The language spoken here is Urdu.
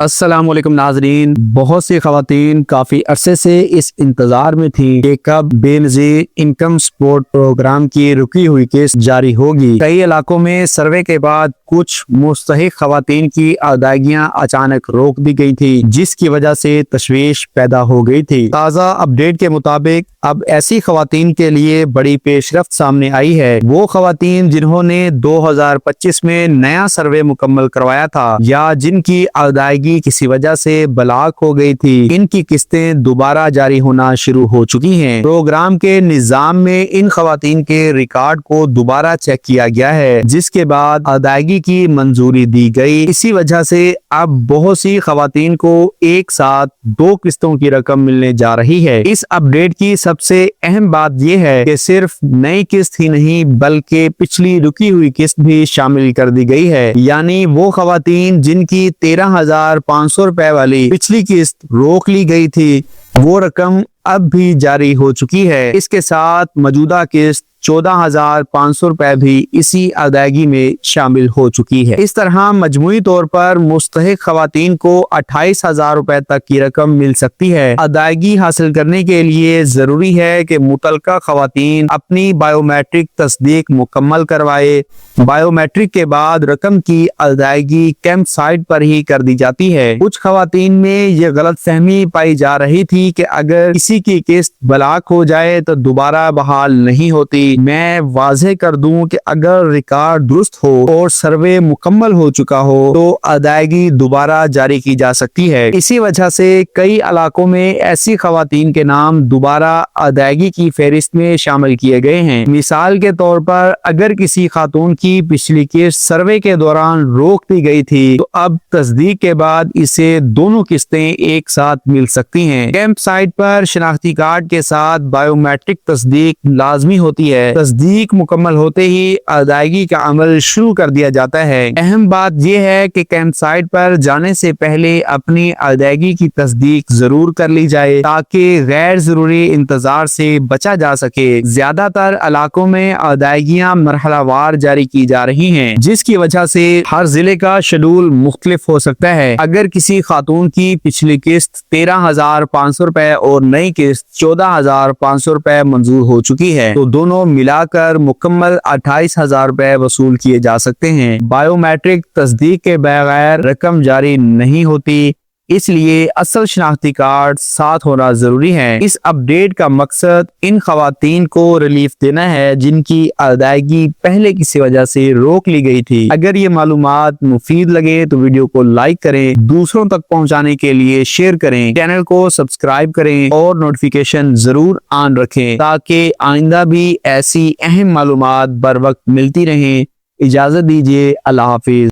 السلام علیکم ناظرین، بہت سی خواتین کافی عرصے سے اس انتظار میں تھیں کہ کب بے نظیر انکم سپورٹ پروگرام کی رکی ہوئی قسط جاری ہوگی۔ کئی علاقوں میں سروے کے بعد کچھ مستحق خواتین کی ادائیگیاں اچانک روک دی گئی تھی، جس کی وجہ سے تشویش پیدا ہو گئی تھی۔ تازہ اپڈیٹ کے مطابق اب ایسی خواتین کے لیے بڑی پیش رفت سامنے آئی ہے۔ وہ خواتین جنہوں نے 2025 میں نیا سروے مکمل کروایا تھا یا جن کی ادائیگی کسی وجہ سے بلاک ہو گئی تھی، ان کی قسطیں دوبارہ جاری ہونا شروع ہو چکی ہیں۔ پروگرام کے نظام میں ان خواتین کے ریکارڈ کو دوبارہ چیک کیا گیا ہے، جس کے بعد ادائیگی کی منظوری دی گئی۔ اسی وجہ سے اب بہت سی خواتین کو ایک ساتھ 2 قسطوں کی رقم ملنے جا رہی ہے۔ اس اپڈیٹ کی سب سے اہم بات یہ ہے کہ صرف نئی قسط ہی نہیں بلکہ پچھلی رکی ہوئی قسط بھی شامل کر دی گئی ہے، یعنی وہ خواتین جن کی 13,500 روپے والی پچھلی قسط روک لی گئی تھی، وہ رقم اب بھی جاری ہو چکی ہے۔ اس کے ساتھ موجودہ قسط 14,500 روپے بھی اسی ادائیگی میں شامل ہو چکی ہے۔ اس طرح مجموعی طور پر مستحق خواتین کو 28,000 روپے تک کی رقم مل سکتی ہے۔ ادائیگی حاصل کرنے کے لیے ضروری ہے کہ متعلقہ خواتین اپنی بائیو میٹرک تصدیق مکمل کروائے۔ بائیو میٹرک کے بعد رقم کی ادائیگی کیمپ سائٹ پر ہی کر دی جاتی ہے۔ کچھ خواتین میں یہ غلط فہمی پائی جا رہی تھی کہ اگر کسی کی قسط بلاک ہو جائے تو دوبارہ بحال نہیں ہوتی۔ میں واضح کر دوں کہ اگر ریکارڈ درست ہو اور سروے مکمل ہو چکا ہو تو ادائیگی دوبارہ جاری کی جا سکتی ہے۔ اسی وجہ سے کئی علاقوں میں ایسی خواتین کے نام دوبارہ ادائیگی کی فہرست میں شامل کیے گئے ہیں۔ مثال کے طور پر اگر کسی خاتون کی پچھلی قسط سروے کے دوران روک دی گئی تھی تو اب تصدیق کے بعد اسے دونوں قسطیں ایک ساتھ مل سکتی ہیں۔ کیمپ سائٹ پر شناختی کارڈ کے ساتھ بائیو میٹرک تصدیق لازمی ہوتی ہے۔ تصدیق مکمل ہوتے ہی ادائیگی کا عمل شروع کر دیا جاتا ہے۔ اہم بات یہ ہے کہ کیمپ سائٹ پر جانے سے پہلے اپنی ادائیگی کی تصدیق ضرور کر لی جائے تاکہ غیر ضروری انتظار سے بچا جا سکے۔ زیادہ تر علاقوں میں ادائیگیاں مرحلہ وار جاری کی جا رہی ہیں، جس کی وجہ سے ہر ضلع کا شیڈول مختلف ہو سکتا ہے۔ اگر کسی خاتون کی پچھلی قسط 13,500 روپے اور نئی قسط 14,500 روپے منظور ہو چکی ہے تو دونوں ملا کر مکمل 28,000 روپے وصول کیے جا سکتے ہیں۔ بائیو میٹرک تصدیق کے بغیر رقم جاری نہیں ہوتی، اس لیے اصل شناختی کارڈ ساتھ ہونا ضروری ہے۔ اس اپڈیٹ کا مقصد ان خواتین کو ریلیف دینا ہے جن کی ادائیگی پہلے کسی وجہ سے روک لی گئی تھی۔ اگر یہ معلومات مفید لگے تو ویڈیو کو لائک کریں، دوسروں تک پہنچانے کے لیے شیئر کریں، چینل کو سبسکرائب کریں اور نوٹیفیکیشن ضرور آن رکھیں تاکہ آئندہ بھی ایسی اہم معلومات بر وقت ملتی رہیں۔ اجازت دیجیے، اللہ حافظ۔